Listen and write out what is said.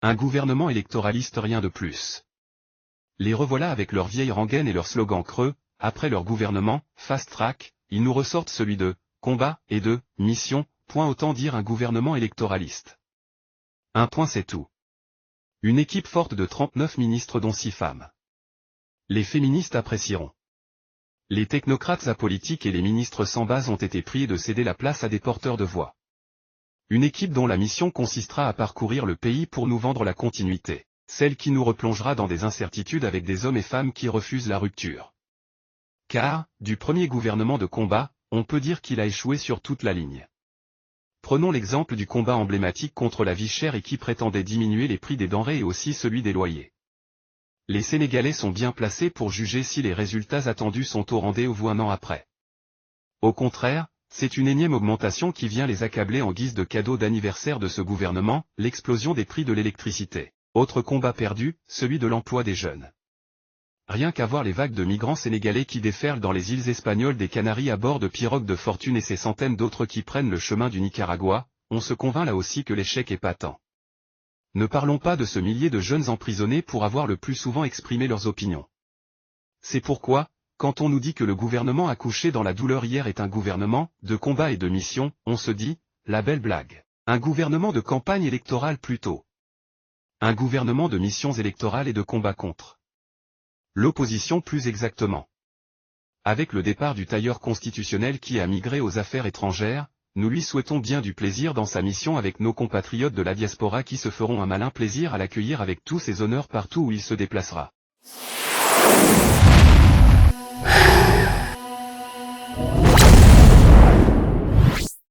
Un gouvernement électoraliste, rien de plus. Les revoilà avec leur vieille rengaine et leur slogan creux. Après leur gouvernement, fast track, ils nous ressortent celui de combat et de mission, point, autant dire un gouvernement électoraliste. Un point, c'est tout. Une équipe forte de 39 ministres dont 6 femmes. Les féministes apprécieront. Les technocrates apolitiques et les ministres sans base ont été priés de céder la place à des porteurs de voix. Une équipe dont la mission consistera à parcourir le pays pour nous vendre la continuité, celle qui nous replongera dans des incertitudes avec des hommes et femmes qui refusent la rupture. Car, du premier gouvernement de combat, on peut dire qu'il a échoué sur toute la ligne. Prenons l'exemple du combat emblématique contre la vie chère et qui prétendait diminuer les prix des denrées et aussi celui des loyers. Les Sénégalais sont bien placés pour juger si les résultats attendus sont au rendez-vous un an après. Au contraire, c'est une énième augmentation qui vient les accabler en guise de cadeau d'anniversaire de ce gouvernement, l'explosion des prix de l'électricité. Autre combat perdu, celui de l'emploi des jeunes. Rien qu'à voir les vagues de migrants sénégalais qui déferlent dans les îles espagnoles des Canaries à bord de pirogues de fortune et ces centaines d'autres qui prennent le chemin du Nicaragua, on se convainc là aussi que l'échec est patent. Ne parlons pas de ce millier de jeunes emprisonnés pour avoir le plus souvent exprimé leurs opinions. C'est pourquoi, quand on nous dit que le gouvernement accouché dans la douleur hier est un gouvernement de combat et de mission, on se dit, la belle blague. Un gouvernement de campagne électorale plutôt. Un gouvernement de missions électorales et de combat contre l'opposition plus exactement. Avec le départ du tailleur constitutionnel qui a migré aux affaires étrangères, nous lui souhaitons bien du plaisir dans sa mission avec nos compatriotes de la diaspora qui se feront un malin plaisir à l'accueillir avec tous ses honneurs partout où il se déplacera.